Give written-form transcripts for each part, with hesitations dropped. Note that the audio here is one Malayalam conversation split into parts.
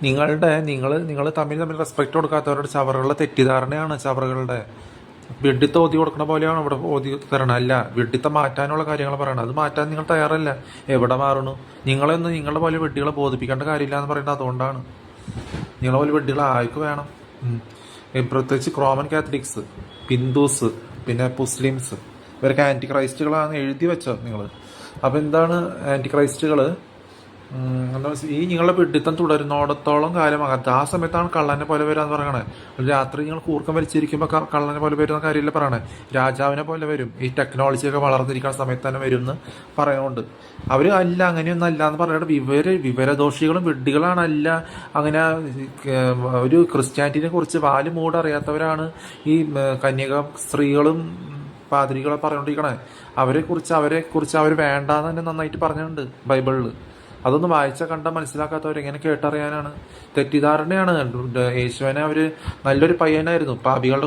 നിങ്ങൾ തമ്മിൽ റെസ്പെക്ട് കൊടുക്കാത്തവരുടെ ചവറുകളുടെ തെറ്റിദ്ധാരണയാണ് ചവറുകളുടെ. വെഡിത്തം ഓതി കൊടുക്കണ പോലെയാണ് ഇവിടെ ഓതി തരണം. അല്ല, വെഡിത്തം മാറ്റാനുള്ള കാര്യങ്ങൾ പറയണം. അത് മാറ്റാൻ നിങ്ങൾ തയ്യാറല്ല. എവിടെ മാറണു? നിങ്ങളൊന്നും നിങ്ങളുടെ പോലെ വെഡികളെ ബോധിപ്പിക്കേണ്ട കാര്യമില്ല എന്ന് പറയുന്നത് അതുകൊണ്ടാണ്. നിങ്ങളെ പോലെ വെഡികൾ ആർക്ക് വേണം? പ്രത്യേകിച്ച് റോമൻ കാത്തലിക്സ്, ഹിന്ദുസ്, പിന്നെ മുസ്ലിംസ്, ഇവരൊക്കെ ആൻറ്റി ക്രൈസ്റ്റുകളാണ് എഴുതി വെച്ചോ നിങ്ങൾ. അപ്പം എന്താണ് ആൻറ്റി ക്രൈസ്റ്റുകൾ? എന്താ ഈ നിങ്ങളുടെ പിഡിത്തം തുടരുന്നോടത്തോളം കാലമാകാത്ത ആ സമയത്താണ് കള്ളനെ പോലെ വരാന്ന് പറയണേ. രാത്രി നിങ്ങൾ കൂർക്കം വലിച്ചിരിക്കുമ്പോൾ കള്ളനെ പോലെ വരുന്ന കാര്യമില്ല പറയണേ. രാജാവിനെ പോലെ വരും. ഈ ടെക്നോളജിയൊക്കെ വളർന്നിരിക്കുന്ന സമയത്ത് തന്നെ വരും എന്ന് പറയുന്നുണ്ട്. അവർ അല്ല, അങ്ങനെയൊന്നും അല്ല എന്ന് പറയുന്നത് വിവരദോഷികളും വിഡ്ഢികളാണ്. അല്ല, അങ്ങനെ ഒരു ക്രിസ്ത്യാനിറ്റിനെ കുറിച്ച് വാല് മൂടറിയാത്തവരാണ് ഈ കന്യക സ്ത്രീകളും പാതിരികളെ പറഞ്ഞുകൊണ്ടിരിക്കണേ. അവരെ കുറിച്ച് അവർ വേണ്ടാന്ന് തന്നെ നന്നായിട്ട് പറഞ്ഞിട്ടുണ്ട് ബൈബിളിൽ. അതൊന്നും വായിച്ച കണ്ട മനസ്സിലാക്കാത്തവർ എങ്ങനെ കേട്ടറിയാനാണ്? തെറ്റിദ്ധാരണയാണ്. യേശുവിനെ അവർ നല്ലൊരു പയ്യനായിരുന്നു. പാപികളുടെ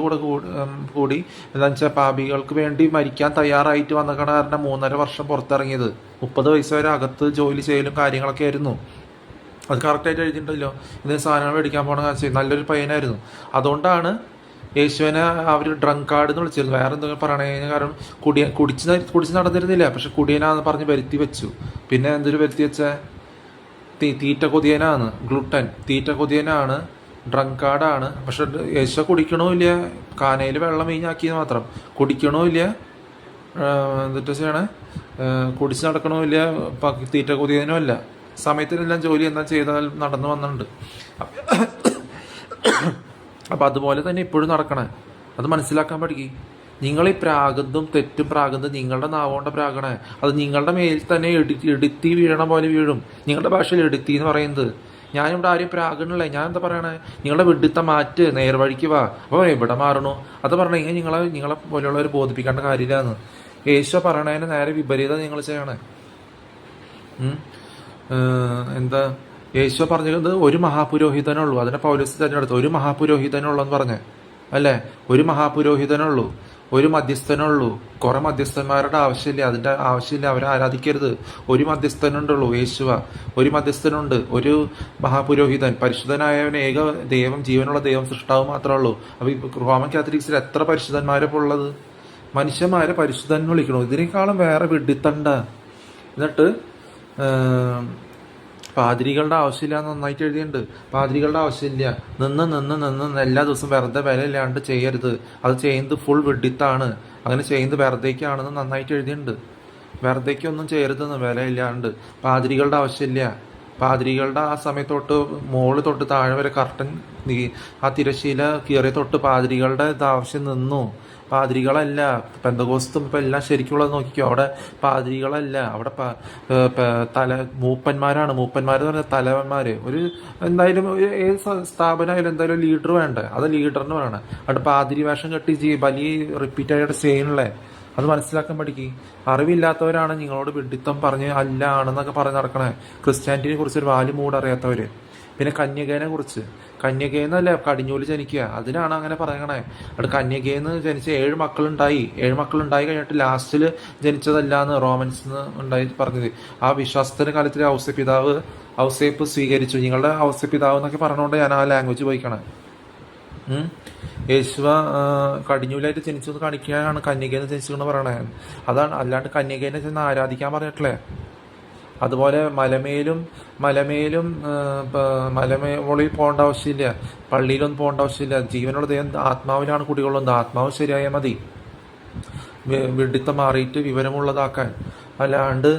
കൂടി എന്താണെന്ന് വെച്ചാൽ പാപികൾക്ക് വേണ്ടി മരിക്കാൻ തയ്യാറായിട്ട് വന്ന കാരണം 3.5 വർഷം പുറത്തിറങ്ങിയത്. 30 വയസ്സ് വരെ അകത്ത് ജോലി ചെയ്യലും കാര്യങ്ങളൊക്കെ ആയിരുന്നു. അത് കറക്റ്റായിട്ട് എഴുതിയിട്ടുണ്ടല്ലോ. ഇതിന് സാധനങ്ങൾ മേടിക്കാൻ പോണ കാര്യം നല്ലൊരു പയ്യനായിരുന്നു. അതുകൊണ്ടാണ് യേശുവിനെ അവർ ഡ്രങ്ക് കാർഡ് എന്ന് വിളിച്ചിരുന്നു. വേറെ എന്തെങ്കിലും പറയണേ, കാരണം കുടിച്ച് നടന്നിരുന്നില്ല. പക്ഷെ കുടിയനാന്ന് പറഞ്ഞ് വരുത്തി വെച്ചു. പിന്നെ എന്തൊരു വരുത്തി വെച്ച തീറ്റ കൊതിയനാണ്, ഗ്ലൂട്ടൻ തീറ്റ കൊതിയനാണ്, ഡ്രങ്ക് കാർഡാണ്. പക്ഷെ യേശു കുടിക്കണമില്ല, കാനയിൽ വെള്ളം വീഞ്ഞാക്കിയത് മാത്രം. കുടിക്കണമില്ല, എന്നിട്ട് ചെയ്യണേ, കുടിച്ച് നടക്കണമില്ല, തീറ്റ കൊതിയനും അല്ല. സമയത്തിനെല്ലാം ജോലി എന്താ ചെയ്താൽ നടന്നു വന്നിട്ടുണ്ട്. അപ്പം അതുപോലെ തന്നെ ഇപ്പോഴും നടക്കണേ. അത് മനസ്സിലാക്കാൻ പഠിക്കും. നിങ്ങൾ ഈ പ്രാകന്തും തെറ്റും പ്രാകന്തും നിങ്ങളുടെ നാവോണ്ട പ്രാകണേ. അത് നിങ്ങളുടെ മേൽ തന്നെ എടുത്തി വീഴണ പോലെ വീഴും. നിങ്ങളുടെ ഭാഷയിൽ എടുത്തി എന്ന് പറയുന്നത്. ഞാനിവിടെ ആരും പ്രാകണില്ലേ. ഞാൻ എന്താ പറയണേ? നിങ്ങളുടെ വിഡിത്ത മാറ്റ്, നേർവഴിക്ക് വാ. അപ്പോൾ എവിടെ മാറണു? അത് പറഞ്ഞെങ്കിൽ നിങ്ങളെ പോലെയുള്ളവർ ബോധിപ്പിക്കേണ്ട കാര്യമില്ലാന്ന്. യേശു പറയണതിന് നേരെ വിപരീതം നിങ്ങൾ ചെയ്യണേ. എന്താ യേശു പറഞ്ഞത്? ഒരു മഹാപുരോഹിതനുള്ളൂ. അതിനെ പൗലോസ് തിരഞ്ഞെടുത്തു. ഒരു മഹാപുരോഹിതനുള്ളൂ എന്ന് പറഞ്ഞേ അല്ലേ? ഒരു മഹാപുരോഹിതനുള്ളൂ, ഒരു മധ്യസ്ഥനുള്ളൂ. കുറെ മധ്യസ്ഥന്മാരുടെ ആവശ്യമില്ല, അതിന്റെ ആവശ്യമില്ല. അവരെ ആരാധിക്കരുത്. ഒരു മധ്യസ്ഥനുണ്ടുള്ളൂ, യേശുവ. ഒരു മധ്യസ്ഥനുണ്ട്, ഒരു മഹാപുരോഹിതൻ, പരിശുദ്ധനായവൻ, ഏക ദൈവം, ജീവനുള്ള ദൈവം, സൃഷ്ടാവ് മാത്രമേ ഉള്ളൂ. അപ്പൊ ഈ റോമൻ കാത്തലിക്സിൽ എത്ര പരിശുദ്ധന്മാരപ്പോൾ ഉള്ളത്? മനുഷ്യന്മാരെ പരിശുദ്ധൻ വിളിക്കണു. ഇതിനേക്കാളും വേറെ വിഡിത്തണ്ട. എന്നിട്ട് പാതിരികളുടെ ആവശ്യമില്ല എന്ന് നന്നായിട്ട് എഴുതിയിട്ടുണ്ട്. പാതിരികളുടെ ആവശ്യമില്ല. നിന്ന് എല്ലാ ദിവസവും വെറുതെ വിലയില്ലാണ്ട് ചെയ്യരുത്. അത് ചെയ്യുന്നത് ഫുൾ വിഡിത്താണ്. അങ്ങനെ ചെയ്യുന്നത് വെറുതേക്കാണെന്ന് നന്നായിട്ട് എഴുതിയിട്ടുണ്ട്. വെറുതേക്കൊന്നും ചെയ്യരുതെന്ന്, വിലയില്ലാണ്ട്. പാതിരികളുടെ ആവശ്യമില്ല. പാതിരികളുടെ ആ സമയത്തൊട്ട് മോള് തൊട്ട് താഴെ വരെ കർട്ടൻ, ആ തിരശീല കീറിയ തൊട്ട് പാതിരികളുടെ ആവശ്യം നിന്നു. പാതിരികളല്ല. പെന്തകോസ്തും ഇപ്പം എല്ലാം ശരിക്കുള്ളത് നോക്കിക്കോ. അവിടെ പാതിരികളല്ല, അവിടെ മൂപ്പന്മാരാണ്. മൂപ്പന്മാരെന്ന് പറഞ്ഞാൽ തലവന്മാര്. എന്തായാലും ഏത് സ്ഥാപനമായാലും എന്തായാലും ലീഡർ വേണ്ടേ? അത് ലീഡറിന് വേണം. അവിടെ പാതിരി വേഷം കെട്ടി വലിയ റിപ്പീറ്റ് ആയിട്ട് ചെയ്യണല്ലേ. അത് മനസ്സിലാക്കാൻ പഠിക്കും. അറിവില്ലാത്തവരാണ് നിങ്ങളോട് വിഡിത്തം പറഞ്ഞ് അല്ല ആണെന്നൊക്കെ പറഞ്ഞ് നടക്കണേ. ക്രിസ്ത്യാനിറ്റിനെ കുറിച്ച് ഒരു വാല് മൂടറിയാത്തവര്. പിന്നെ കന്യകേനെ കുറിച്ച്, കന്യകേന്നല്ല കടിഞ്ഞൂല് ജനിക്കുക, അതിനാണ് അങ്ങനെ പറയണേ. അവിടെ കന്യകേന്ന് ജനിച്ച 7 മക്കളുണ്ടായി. 7 മക്കളുണ്ടായി കഴിഞ്ഞിട്ട് ലാസ്റ്റിൽ ജനിച്ചതല്ല എന്ന് റോമൻസ് ഉണ്ടായി പറഞ്ഞത്. ആ വിശ്വാസത്തിന്റെ കാലത്തിൽ ഔസേപ്പ് സ്വീകരിച്ചു. നിങ്ങളുടെ ഔസേപ്പിതാവ് എന്നൊക്കെ പറഞ്ഞുകൊണ്ട് ഞാൻ ആ ലാംഗ്വേജ് പോയിക്കണേ. യേശുവ കടിഞ്ഞൂലായിട്ട് ജനിച്ചു എന്ന് കാണിക്കാനാണ് കന്യകേന്ന് ജനിച്ചെന്ന് പറയണേ. അതാണ്, അല്ലാണ്ട് കന്യകേനെ ചെന്ന് ആരാധിക്കാൻ പറഞ്ഞിട്ടില്ലേ. അതുപോലെ മലമേളിൽ പോകേണ്ട ആവശ്യമില്ല, പള്ളിയിലൊന്നും പോകേണ്ട ആവശ്യമില്ല. ജീവനുള്ള ദൈവം ആത്മാവിലാണ് കുടികൊള്ളുന്നത്. ആത്മാവ് ശരിയായാൽ മതി വിഡിത്തം മാറിയിട്ട് വിവരമുള്ളതാക്കാൻ. അല്ലാണ്ട്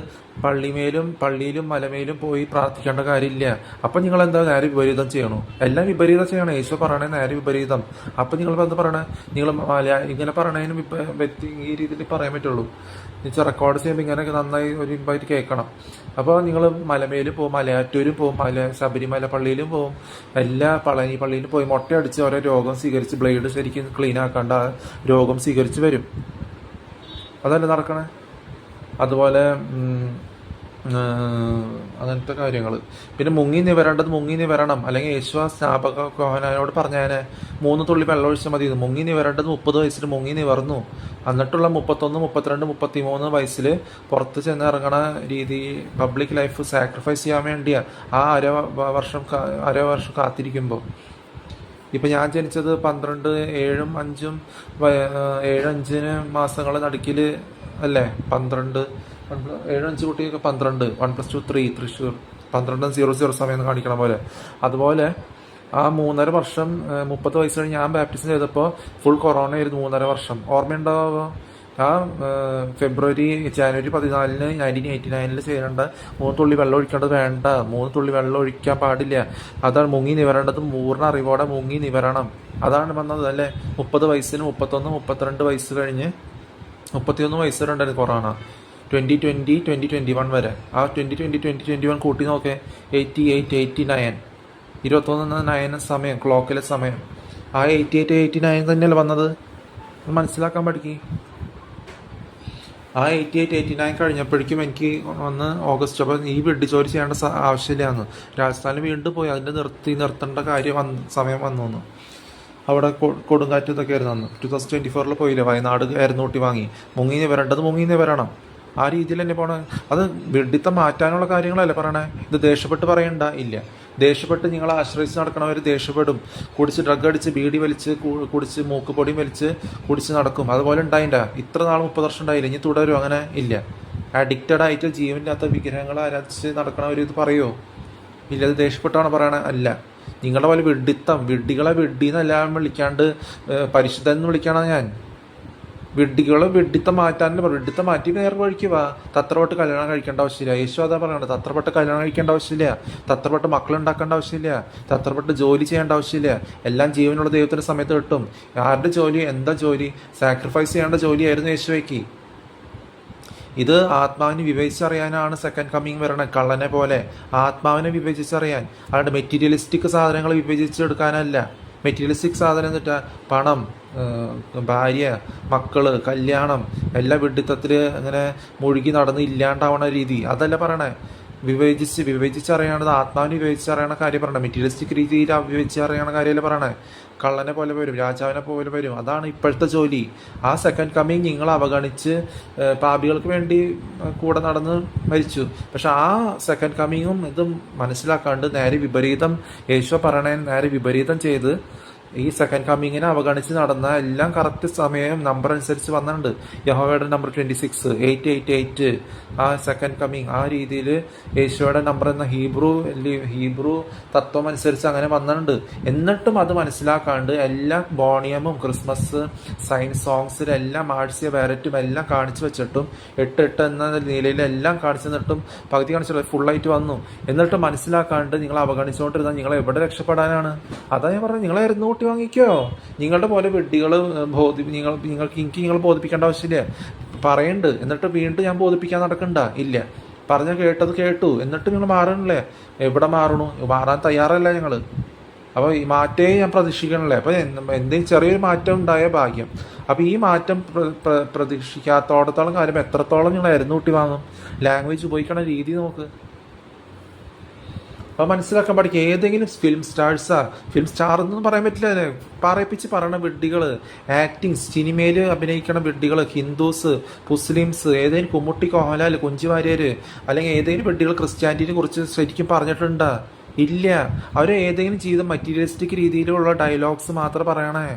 പള്ളിയിലും മലമേലും പോയി പ്രാർത്ഥിക്കേണ്ട കാര്യമില്ല. അപ്പം നിങ്ങൾ എന്താ നേരെ വിപരീതം ചെയ്യണോ? എല്ലാം വിപരീതം ചെയ്യണം. യേശു പറയണേ നേരെ വിപരീതം. അപ്പം നിങ്ങൾ എന്താ പറയണേ? നിങ്ങൾ ഇങ്ങനെ പറയണതിനും ഈ രീതിയിൽ പറയാൻ പറ്റുള്ളൂ. റെക്കോർഡ് ചെയ്യുമ്പോൾ ഇങ്ങനെ നന്നായി ഒരു ഇമ്പായിട്ട് കേൾക്കണം. അപ്പോൾ നിങ്ങൾ മലമേലും പോകും, മലയാറ്റൂരും പോകും, ശബരിമല പള്ളിയിലും പോകും, എല്ലാ പളനി പള്ളിയിലും പോയി മൊട്ടയടിച്ച് ഓരോ രോഗം സ്വീകരിച്ച് ബ്ലേഡ് ശരിക്കും ക്ലീൻ ആക്കാണ്ട് രോഗം സ്വീകരിച്ച് വരും. അതല്ലേ നടക്കണേ. അതുപോലെ അങ്ങനത്തെ കാര്യങ്ങൾ. പിന്നെ മുങ്ങി നിവരേണ്ടത് മുങ്ങി നിവരണം, അല്ലെങ്കിൽ യേശു ആ സ്നാപക യോഹന്നാനോട് പറഞ്ഞേനെ 3 തുള്ളി വെള്ളം ഒഴിച്ചാൽ മതി. മുങ്ങി നിവരേണ്ടത് 30 വയസ്സിൽ മുങ്ങി നിവർന്നു. എന്നിട്ടുള്ള 31, 32, 33 വയസ്സിൽ പുറത്ത് ചെന്ന് ഇറങ്ങണ രീതി പബ്ലിക് ലൈഫ് സാക്രിഫൈസ് ചെയ്യാൻ വേണ്ടിയാ ആ അര വർഷം കാത്തിരിക്കുമ്പോൾ. ഇപ്പം ഞാൻ ജനിച്ചത് 12 7 5 7 5 മാസങ്ങൾ നടുക്കിൽ അല്ലേ. 12 7 5 കുട്ടിയൊക്കെ 12 1+2 3 തൃശ്ശൂർ 12-00 സമയം എന്ന് കാണിക്കണ പോലെ. അതുപോലെ ആ 3.5 വർഷം 30 വയസ്സ് കഴിഞ്ഞ് ഞാൻ ബാപ്റ്റിസം ചെയ്തപ്പോൾ ഫുൾ കൊറോണ ആയിരുന്നു 3.5 വർഷം. ഓർമ്മയുണ്ടാവുക ആ ജനുവരി 14 1989 ചെയ്യേണ്ട 3 തുള്ളി വെള്ളം ഒഴിക്കേണ്ടത് വേണ്ട. 3 തുള്ളി വെള്ളം ഒഴിക്കാൻ പാടില്ല. അതാണ് മുങ്ങി നിവരേണ്ടത്. പൂർണ്ണ അറിവോടെ മുങ്ങി നിവരണം. അതാണ് വന്നത് അല്ലേ. 30 വയസ്സിന് 31 32 വയസ്സ് കഴിഞ്ഞ് 31 വയസ്സ് വരെയുണ്ടായിരുന്നു കൊറോണ. 2020 2021 വരെ. ആ 2020 2021 കൂട്ടി നോക്കേ 88 89 21 സമയം ക്ലോക്കിലെ സമയം. ആ 88 89 തന്നെയല്ലേ വന്നത്. മനസ്സിലാക്കാൻ പഠിക്കും. ആ 88 89 കഴിഞ്ഞപ്പോഴേക്കും എനിക്ക് വന്ന് ഓഗസ്റ്റ്. അപ്പോൾ ഈ വെഡ്ഡി ജോലി ചെയ്യേണ്ട ആവശ്യമില്ലാന്ന് രാജസ്ഥാനിൽ വീണ്ടും പോയി. അതിൻ്റെ നിർത്തേണ്ട കാര്യം സമയം വന്നു. അവിടെ കൊടുങ്കാറ്റ് ഇതൊക്കെ ആയിരുന്നു അന്ന്. 2024 പോയില്ലേ, വയനാട് എരന്നൂട്ടി വാങ്ങി. മുങ്ങി നിവരേണ്ടത് മുങ്ങി നിവരണം. ആ രീതിയിൽ തന്നെ പോണേ. അത് വെഡിത്തം മാറ്റാനുള്ള കാര്യങ്ങളല്ലേ പറയണേ. ഇത് ദേഷ്യപ്പെട്ട് പറയണ്ട. ഇല്ല, ദേഷ്യപ്പെട്ട് നിങ്ങളെ ആശ്രയിച്ച് നടക്കണവർ ദേഷ്യപ്പെടും. കുടിച്ച് ഡ്രഗ് അടിച്ച് ബീഡി വലിച്ച് കുടിച്ച് മൂക്കുപൊടിയും വലിച്ച് കുടിച്ച് നടക്കും. അതുപോലെ ഉണ്ടായില്ല. ഇത്ര നാൾ 30 വർഷം ഉണ്ടായില്ല. ഇനി തുടരും. അങ്ങനെ ഇല്ല. അഡിക്റ്റഡ് ആയിട്ട് ജീവനില്ലാത്ത വിഗ്രഹങ്ങളെ ആരാധിച്ച് നടക്കണവർ ഇത് പറയുമോ? ഇല്ല. അത് ദേഷ്യപ്പെട്ടാണ് പറയണേ. അല്ല, നിങ്ങളുടെ പോലെ വിഡ്ഢികളെ വിഡ്ഢിന്നെല്ലാം വിളിക്കാണ്ട് പരിശുദ്ധൻ എന്ന് വിളിക്കണം ഞാൻ. വിഡ്ഢിത്തം മാറ്റാൻ വിഡ്ഢിത്തം മാറ്റി നേരെ വഴിക്കുക. തത്രപ്പെട്ട് കല്യാണം കഴിക്കേണ്ട ആവശ്യമില്ല. യേശു അതാ പറയണത്. തത്രപ്പെട്ട് കല്യാണം കഴിക്കേണ്ട ആവശ്യമില്ല. തത്രപ്പെട്ട് മക്കളുണ്ടാക്കേണ്ട ആവശ്യമില്ല. തത്രപ്പെട്ട് ജോലി ചെയ്യേണ്ട ആവശ്യമില്ല. എല്ലാം ജീവനുള്ള ദൈവത്തിൻ്റെ സമയത്ത് കിട്ടും. ആരുടെ ജോലി? എന്താ ജോലി? സാക്രിഫൈസ് ചെയ്യേണ്ട ജോലിയായിരുന്നു യേശുവയ്ക്ക്. ഇത് ആത്മാവിനെ വിവേചിച്ചറിയാനാണ് സെക്കൻഡ് കമ്മിങ് വരണത്. കള്ളനെ പോലെ ആത്മാവിനെ വിവേചിച്ചറിയാൻ. അല്ലാണ്ട് മെറ്റീരിയലിസ്റ്റിക് സാധനങ്ങൾ വിവേചിച്ചെടുക്കാനല്ല. മെറ്റീരിയലിസ്റ്റിക് സാധനം എന്നിട്ട് പണം, ഭാര്യ, മക്കള്, കല്യാണം എല്ലാം വിഡ്ഢിത്തത്തിൽ അങ്ങനെ മുഴുകി നടന്ന് ഇല്ലാണ്ടാവണ രീതി അതല്ല പറയണേ. വിവേചിച്ചറിയണത് ആത്മാവിനെ വിവേചിച്ചറിയണ കാര്യം പറയണേ. മെറ്റീരിയലിസ്റ്റിക് രീതിയിൽ വിവേചിച്ചറിയണ കാര്യമല്ല പറയണേ. കള്ളനെ പോലെ വരും, രാജാവിനെ പോലെ വരും. അതാണ് ഇപ്പോഴത്തെ ജോലി. ആ സെക്കൻഡ് കമ്മിങ് നിങ്ങൾ അവഗണിച്ച് പാപികൾക്ക് വേണ്ടി കൂടെ നടന്ന് മരിച്ചു. പക്ഷെ ആ സെക്കൻഡ് കമ്മിങ്ങും ഇതും മനസ്സിലാക്കാണ്ട് നേരെ വിപരീതം യേശു പറയണേ നേരെ വിപരീതം ചെയ്ത് ഈ സെക്കൻഡ് കമ്മിങ്ങിനെ അവഗണിച്ച് നടന്ന എല്ലാം കറക്റ്റ് സമയം നമ്പർ അനുസരിച്ച് വന്നിട്ടുണ്ട്. യഹോവയുടെ നമ്പർ 26 888 ആ സെക്കൻഡ് കമ്മിങ് ആ രീതിയിൽ യേശുവയുടെ നമ്പർ എന്ന ഹീബ്രു തത്വം അനുസരിച്ച് അങ്ങനെ വന്നിട്ടുണ്ട്. എന്നിട്ടും അത് മനസ്സിലാക്കാണ്ട് എല്ലാ ബോണിയമും ക്രിസ്മസ് സയൻസ് സോങ്സിലെല്ലാം ആഴ്ച ബാരറ്റും എല്ലാം കാണിച്ചു വെച്ചിട്ടും 8 എന്ന നിലയിലെല്ലാം കാണിച്ചു തന്നിട്ടും പകുതി കാണിച്ചിട്ട് ഫുള്ളായിട്ട് വന്നു. എന്നിട്ട് മനസ്സിലാക്കാണ്ട് നിങ്ങൾ അവഗണിച്ചുകൊണ്ടിരുന്നാൽ നിങ്ങൾ എവിടെ രക്ഷപ്പെടാനാണ്? അതാ ഞാൻ പറഞ്ഞത്. നിങ്ങളായിരുന്നു വാങ്ങിക്കോ. നിങ്ങളുടെ പോലെ വെഡ്ഡികൾ നിങ്ങൾ ബോധിപ്പിക്കേണ്ട ആവശ്യമില്ല. പറയുന്നുണ്ട് എന്നിട്ട് വീണ്ടും ഞാൻ ബോധിപ്പിക്കാൻ നടക്കണ്ട. ഇല്ല, പറഞ്ഞ കേട്ടത് കേട്ടു. എന്നിട്ട് നിങ്ങൾ മാറണല്ലേ. എവിടെ മാറണു? മാറാൻ തയ്യാറല്ല ഞങ്ങൾ. അപ്പോൾ ഈ മാറ്റേ ഞാൻ പ്രതീക്ഷിക്കണല്ലേ. അപ്പോൾ എന്തെങ്കിലും ചെറിയൊരു മാറ്റം ഉണ്ടായ ഭാഗ്യം. അപ്പോൾ ഈ മാറ്റം പ്രതീക്ഷിക്കാത്തോടത്തോളം കാലം എത്രത്തോളം നിങ്ങൾ എരന്നൂട്ടി വാങ്ങും? ലാംഗ്വേജ് ഉപയോഗിക്കണ രീതി നോക്ക്. അപ്പോൾ മനസ്സിലാക്കാൻ പഠിക്കുക. ഏതെങ്കിലും ഫിലിം സ്റ്റാർ എന്നൊന്നും പറയാൻ പറ്റില്ല. പറയിപ്പിച്ച് പറയണ വിഡ്ഢികൾ, ആക്ടിങ് സിനിമയിൽ അഭിനയിക്കണ വിഡ്ഢികൾ, ഹിന്ദുസ്, മുസ്ലിംസ്, ഏതെങ്കിലും കുമ്മുട്ടി കോഹലാൽ, കുഞ്ചുവാര്യർ അല്ലെങ്കിൽ ഏതെങ്കിലും വിഡ്ഢികൾ ക്രിസ്ത്യാനിറ്റിനെ കുറിച്ച് ശരിക്കും പറഞ്ഞിട്ടുണ്ടോ? ഇല്ല. അവർ ഏതെങ്കിലും ചെയ്ത മറ്റീരിയലിസ്റ്റിക് രീതിയിലുള്ള ഡയലോഗ്സ് മാത്രം പറയണേ.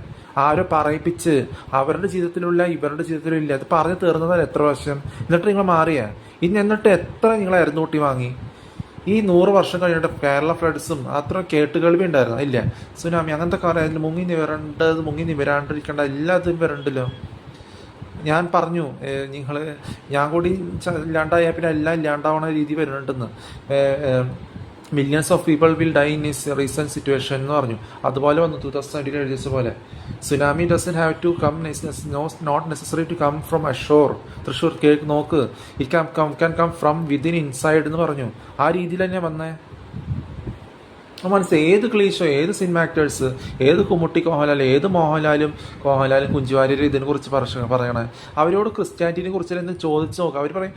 ആരോ പറയിപ്പിച്ച് അവരുടെ ജീവിതത്തിലുള്ള ഇവരുടെ ജീവിതത്തിലും ഇല്ല. അത് പറഞ്ഞു തീർന്നതല്ല എത്ര വർഷം. എന്നിട്ട് നിങ്ങൾ മാറിയ എന്നിട്ട് എത്ര നിങ്ങൾ എരന്നൂട്ടി വാങ്ങി? ഈ 100 വർഷം കഴിഞ്ഞിട്ട് കേരള ഫ്ലഡ്സും അത്ര കേട്ടുകേൾവി ഉണ്ടായിരുന്നു. ഇല്ല, സുനാമി അങ്ങനത്തെ കാര്യം മുങ്ങി നിവരാണ്ടിരിക്കേണ്ട എല്ലാതും വരണ്ടല്ലോ. ഞാൻ പറഞ്ഞു ഞാൻ കൂടി ഇല്ലാണ്ടായാൽ പിന്നെ എല്ലാം ഇല്ലാണ്ടാവണ രീതി വരുന്നുണ്ടെന്ന്. Millions of people will die in this recent situation എന്ന് പറഞ്ഞു. അതുപോലെ വന്നു 2017 എഴുതിയ പോലെ. Tsunami doesn't have to come not necessary to come from ashore. Thrissur കേക്ക് നോക്ക്. It can come from within inside എന്ന് പറഞ്ഞു. ആ രീതിയിൽ തന്നെ വന്നേ. മനസ്സിലായി ഏത് ക്ലീഷോ, ഏത് സിനിമ ആക്ടേഴ്സ്, ഏത് കുമ്മുട്ടി മോഹൻലാൽ, ഏത് മോഹൻലാലും കുഞ്ചുവാര്യരും ഇതിനെക്കുറിച്ച് പറയണേ. അവരോട് ക്രിസ്ത്യാനിറ്റിനെ കുറിച്ച് എന്തെങ്കിലും ചോദിച്ചു നോക്കുക. അവർ പറയും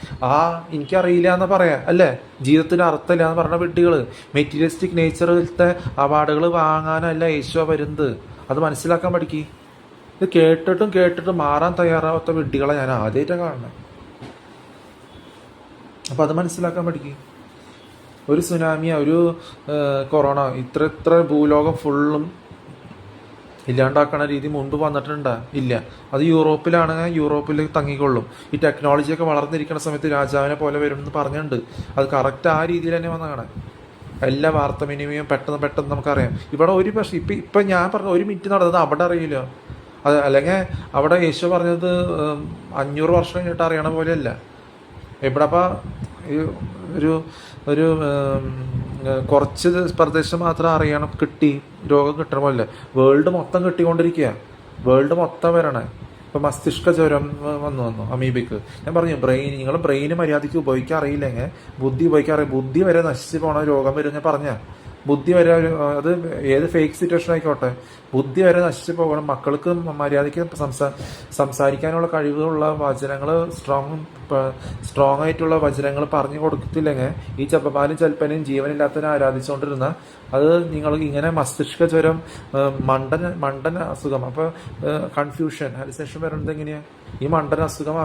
എനിക്കറിയില്ല എന്ന് പറയാം അല്ലേ. ജീവിതത്തിന് അർത്ഥമില്ല എന്ന് പറഞ്ഞ വിഡ്ഢികൾ. മെറ്റീരിയലിസ്റ്റിക് നേച്ചറിലത്തെ അവാർഡുകൾ വാങ്ങാനല്ല യേശോ വരുന്നത്. അത് മനസ്സിലാക്കാൻ പഠിക്കുക. ഇത് കേട്ടിട്ടും മാറാൻ തയ്യാറാവാത്ത വിഡ്ഢികളെ ഞാൻ ആദ്യമായിട്ടാണ് കാണുന്നത്. അപ്പോൾ അത് മനസ്സിലാക്കാൻ പഠിക്കുക. ഒരു സുനാമിയ, ഒരു കൊറോണ, ഇത്ര ഭൂലോകം ഫുള്ളും ഇല്ലാണ്ടാക്കണ രീതി മുൻപ് വന്നിട്ടുണ്ടോ? ഇല്ല. അത് യൂറോപ്പിലാണെങ്കിൽ യൂറോപ്പിൽ തങ്ങിക്കൊള്ളും. ഈ ടെക്നോളജിയൊക്കെ വളർന്നിരിക്കുന്ന സമയത്ത് രാജാവിനെ പോലെ വരുമെന്ന് പറഞ്ഞിട്ടുണ്ട്. അത് കറക്റ്റ് ആ രീതിയിൽ തന്നെ വന്നതാണ്. എല്ലാ വാർത്താവിനിമയം പെട്ടെന്ന് നമുക്കറിയാം. ഇവിടെ ഒരു പക്ഷേ ഇപ്പം ഞാൻ പറഞ്ഞ 1 മിനിറ്റ് നടന്നത് അവിടെ അറിയില്ല. അത് അല്ലെങ്കിൽ അവിടെ യേശു പറഞ്ഞത് 500 വർഷം കഴിഞ്ഞിട്ട് അറിയണ പോലെയല്ല. ഇവിടെ അപ്പം ഒരു ഒരു കുറച്ച് പ്രദേശം മാത്രം അറിയണം, രോഗം കിട്ടണ പോലെ. വേൾഡ് മൊത്തം കിട്ടിക്കൊണ്ടിരിക്കുക. വേൾഡ് മൊത്തം വരണേ. ഇപ്പം മസ്തിഷ്ക ജ്വരം വന്നു അമീബിക്ക്. ഞാൻ പറഞ്ഞു നിങ്ങൾ ബ്രെയിന് മര്യാദയ്ക്ക് ഉപയോഗിക്കാൻ അറിയില്ലെങ്കിൽ ബുദ്ധി വരെ നശിച്ച് പോണ രോഗം വരും. ഞാൻ പറഞ്ഞ ബുദ്ധി വരെ, അത് ഏത് ഫേക്ക് സിറ്റുവേഷൻ ആയിക്കോട്ടെ, ബുദ്ധി വരെ നശിച്ചു പോകണം. മക്കൾക്ക് മര്യാദയ്ക്ക് സംസാരിക്കാനുള്ള കഴിവുള്ള വചനങ്ങൾ, സ്ട്രോങ് ആയിട്ടുള്ള വചനങ്ങൾ പറഞ്ഞു കൊടുത്തില്ലെങ്കിൽ ഈ ചെപ്പമാലും ചെൽപ്പനെയും ജീവനില്ലാത്തതിനെ ആരാധിച്ചുകൊണ്ടിരുന്ന അത് നിങ്ങൾ ഇങ്ങനെ മസ്തിഷ്ക ജ്വരം, മണ്ടൻ അസുഖം, അപ്പോൾ കൺഫ്യൂഷൻ, ഹാലുസിനേഷൻ വരുന്നത് എങ്ങനെയാണ്? ഈ മണ്ടൻ അസുഖം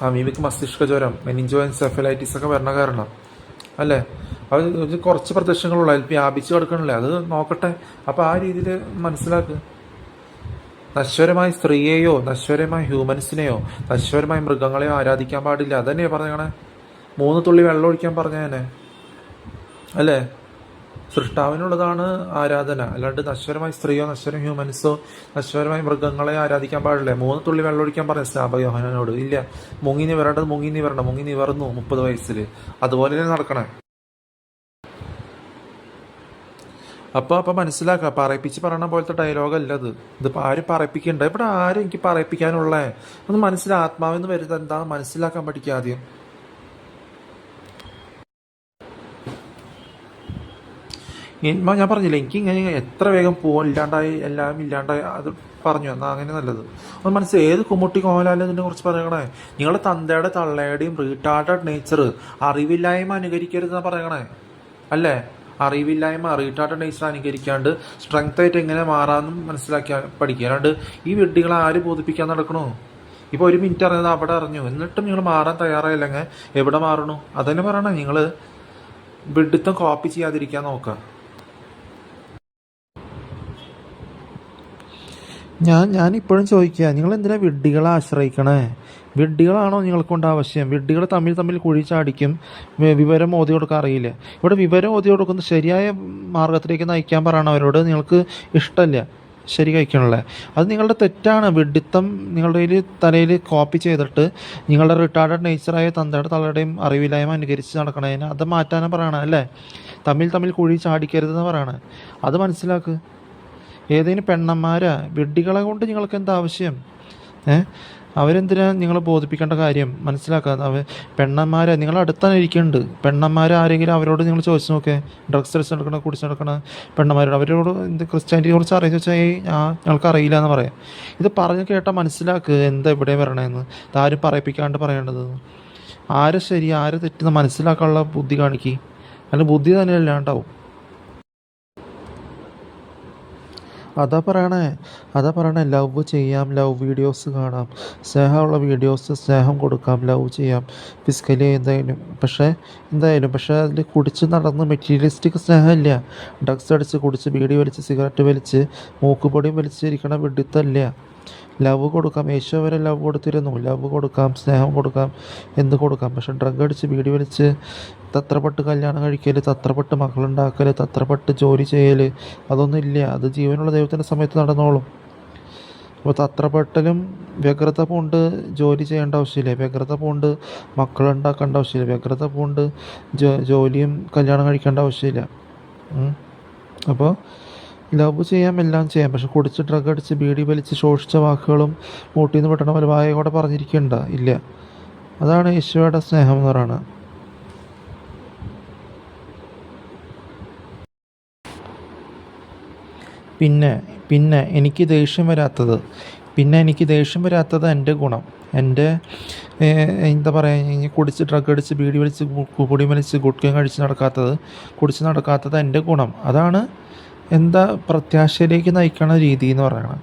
അമീബിക്ക് മസ്തിഷ്ക ജ്വരം, മെനിഞ്ചോഎൻസെഫലൈറ്റിസ് ഒക്കെ വരണ കാരണം അല്ലേ. അത് കുറച്ച് പ്രദേശങ്ങളുള്ള അതിൽ വ്യാപിച്ച് കിടക്കണല്ലേ. അത് നോക്കട്ടെ. അപ്പോൾ ആ രീതിയിൽ മനസ്സിലാക്കുക. നശ്വരമായ സ്ത്രീയെയോ നശ്വരമായ ഹ്യൂമൻസിനെയോ നശ്വരമായ മൃഗങ്ങളെയോ ആരാധിക്കാൻ പാടില്ല. അതന്നെ പറയണേ. 3 തുള്ളി വെള്ളം ഒഴിക്കാൻ പറഞ്ഞതന്നെ അല്ലേ. സൃഷ്ടാവിനുള്ളതാണ് ആരാധന, അല്ലാണ്ട് നശ്വരമായ സ്ത്രീയോ നശ്വര ഹ്യൂമൻസോ നശ്വരമായ മൃഗങ്ങളെ ആരാധിക്കാൻ പാടില്ല. 3 തുള്ളി വെള്ളം ഒഴിക്കാൻ പറഞ്ഞ സ്നാപക യോഹന്നാനോട്. ഇല്ല, മുങ്ങി നിവരേണ്ടത് മുങ്ങി നിവർന്നു 30 വയസ്സിൽ. അതുപോലെ തന്നെ നടക്കണേ. അപ്പോൾ മനസ്സിലാക്കുക. പറയിപ്പിച്ച് പറയണ പോലത്തെ ഡയലോഗല്ല ഇതിപ്പോൾ ആരും പറയിപ്പിക്കണ്ട. ഇവിടെ ആരും എനിക്ക് പറയിപ്പിക്കാനുള്ള ഒന്ന് ആത്മാവെന്ന് വരുന്നത് എന്താ മനസ്സിലാക്കാൻ പഠിക്കുക ആദ്യം. ഞാൻ പറഞ്ഞില്ല, എനിക്ക് ഇങ്ങനെ എത്ര വേഗം എല്ലാം ഇല്ലാണ്ടായി അത് പറഞ്ഞു എന്നാൽ അങ്ങനെ നല്ലത്. ഒന്ന് മനസ്സിലായി ഏത് കുമ്മുട്ടി കോലാലും ഇതിനെ കുറിച്ച് പറയണേ. നിങ്ങളുടെ തന്തയുടെ തള്ളയുടെയും റീട്ടാർഡഡ് നേച്ചർ, അറിവില്ലായ്മ അനുകരിക്കരുതെന്നാണ് പറയണേ അല്ലേ. അറിവില്ലായ്മ, റീട്ടാർഡഡ് നേച്ചർ അനുകരിക്കാണ്ട് സ്ട്രെങ്ത് ആയിട്ട് എങ്ങനെ മാറാമെന്നും പഠിക്കുക. അല്ലാണ്ട് ഈ വിഡ്ഢികളെ ആര് ബോധിപ്പിക്കാൻ നടക്കണോ? ഇപ്പോൾ 1 മിനിറ്റ് അറിഞ്ഞത് അവിടെ അറിഞ്ഞു, എന്നിട്ടും നിങ്ങൾ മാറാൻ തയ്യാറായില്ലെങ്കിൽ എവിടെ മാറണു? അതന്നെ പറയണേ. നിങ്ങൾ വിഡ്ഢിത്തം കോപ്പി ചെയ്യാതിരിക്കാൻ നോക്കുക. ഞാനിപ്പോഴും ചോദിക്കുക, നിങ്ങൾ എന്തിനാ വിഡ്ഢികളെ ആശ്രയിക്കണേ? വിഡ്ഢികളാണോ നിങ്ങൾക്കൊണ്ട് ആവശ്യം? വിഡ്ഢികൾ തമ്മിൽ കുഴി ചാടിക്കും. വിവരം ഓതി കൊടുക്കാൻ അറിയില്ല. ഇവിടെ വിവരം ഓതി കൊടുക്കുന്നത് ശരിയായ മാർഗത്തിലേക്ക് നയിക്കാൻ പറയണവരോട് നിങ്ങൾക്ക് ഇഷ്ടമല്ല. ശരി കഴിക്കണല്ലേ. അത് നിങ്ങളുടെ തെറ്റാണ്. വിഡ്ഢിത്തം നിങ്ങളുടെ തലയിൽ കോപ്പി ചെയ്തിട്ട് നിങ്ങളുടെ റിട്ടാർഡഡ് നേച്ചറായ തള്ളയുടെയും അറിവില്ലായ്മ അനുകരിച്ച് നടക്കണതിന് അത് മാറ്റാനാണ് പറയണേ അല്ലേ. തമ്മിൽ കുഴി ചാടിക്കരുതെന്ന് പറയണേ. അത് മനസ്സിലാക്കുക. ഏതെങ്കിലും പെണ്ണന്മാരാ വിഡ്ഢികളെ കൊണ്ട് നിങ്ങൾക്ക് എന്താ ആവശ്യം? അവരെന്തിനാ നിങ്ങൾ ബോധിപ്പിക്കേണ്ട കാര്യം മനസ്സിലാക്കാതെ? പെണ്ണന്മാരെ നിങ്ങൾ അടുത്താണ് ഇരിക്കുന്നുണ്ട്. പെണ്ണന്മാരെ ആരെങ്കിലും അവരോട് നിങ്ങൾ ചോദിച്ചു നോക്കേ. ഡ്രഗ്സ് അടിച്ച് നടക്കണ, കുടിച്ച് നടക്കണ പെണ്ണന്മാരോട് അവരോട് ക്രിസ്ത്യാനിറ്റിയെ കുറിച്ച് അറിയാമെന്ന് വെച്ചാൽ ഞങ്ങൾക്ക് അറിയില്ല എന്ന് പറയാം. ഇത് പറഞ്ഞ് കേട്ടാൽ മനസ്സിലാക്കുക എന്താ ഇവിടെ വരണേന്ന്. ഇതാരും പറയിപ്പിക്കാണ്ട് പറയേണ്ടത്. ആരെ ശരി ആരെ തെറ്റെന്ന് മനസ്സിലാക്കാനുള്ള ബുദ്ധി കാണിക്കുക. അല്ലെങ്കിൽ ബുദ്ധി തന്നെ അല്ലാണ്ടാവും. അതാ പറയണേ ലവ് ചെയ്യാം, ലവ് വീഡിയോസ് കാണാം, സ്നേഹമുള്ള വീഡിയോസ് സ്നേഹം കൊടുക്കാം, ലവ് ചെയ്യാം ഫിസിക്കലി പക്ഷേ അതിൽ കുടിച്ച് നടന്ന് മെറ്റീരിയലിസ്റ്റിക് സ്നേഹമില്ല. ഡ്രഗ്സ് അടിച്ച് കുടിച്ച് ബീഡി വലിച്ച് സിഗരറ്റ് വലിച്ച് മൂക്കുപൊടിയും വലിച്ചിരിക്കണ വിഡിത്തല്ല. ലവ് കൊടുക്കാം. യേശു വരെ ലവ് കൊടുത്തിരുന്നു. ലവ് കൊടുക്കാം, സ്നേഹം കൊടുക്കാം, എന്ത് കൊടുക്കാം. പക്ഷെ ഡ്രഗ് അടിച്ച് ബീഡി വലിച്ച് തത്രപ്പെട്ട് കല്യാണം കഴിക്കൽ, തത്രപ്പെട്ട് മക്കളുണ്ടാക്കൽ, തത്രപ്പെട്ട് ജോലി ചെയ്യൽ, അതൊന്നും ഇല്ല. അത് ജീവനുള്ള ദൈവത്തിൻ്റെ സമയത്ത് നടന്നോളും. അപ്പോൾ തത്രപ്പെട്ടലും വ്യഗ്രത പൂണ്ട് ജോലി ചെയ്യേണ്ട ആവശ്യമില്ല. വ്യഗ്രത പൂണ്ട് മക്കളുണ്ടാക്കേണ്ട ആവശ്യമില്ല. വ്യഗ്രത പൂണ്ട് ജോലിയും കല്യാണം കഴിക്കേണ്ട ആവശ്യമില്ല. അപ്പോൾ ലവ് ചെയ്യാം, എല്ലാം ചെയ്യാം. പക്ഷെ കുടിച്ച് ഡ്രഗ് അടിച്ച് ബീഡി വലിച്ച് ശോഷിച്ച വാക്കുകളും മൂട്ടിൽ നിന്ന് പെട്ടണ പോലെ വായോടെ പറഞ്ഞിരിക്കണ്ട. ഇല്ല. അതാണ് യേശുവയുടെ സ്നേഹം എന്ന് പറയുന്നത്. പിന്നെ പിന്നെ എനിക്ക് ദേഷ്യം വരാത്തത് എൻ്റെ ഗുണം. എൻ്റെ എന്താ പറയുക, കുടിച്ച് ഡ്രഗ് അടിച്ച് ബീഡി വലിച്ച് കുടി വലിച്ച് ഗുഡ്കയും കുടിച്ച് നടക്കാത്തത് എൻ്റെ ഗുണം. അതാണ് എന്താ പ്രത്യാശയിലേക്ക് നയിക്കണ രീതി എന്ന് പറയുന്നത്.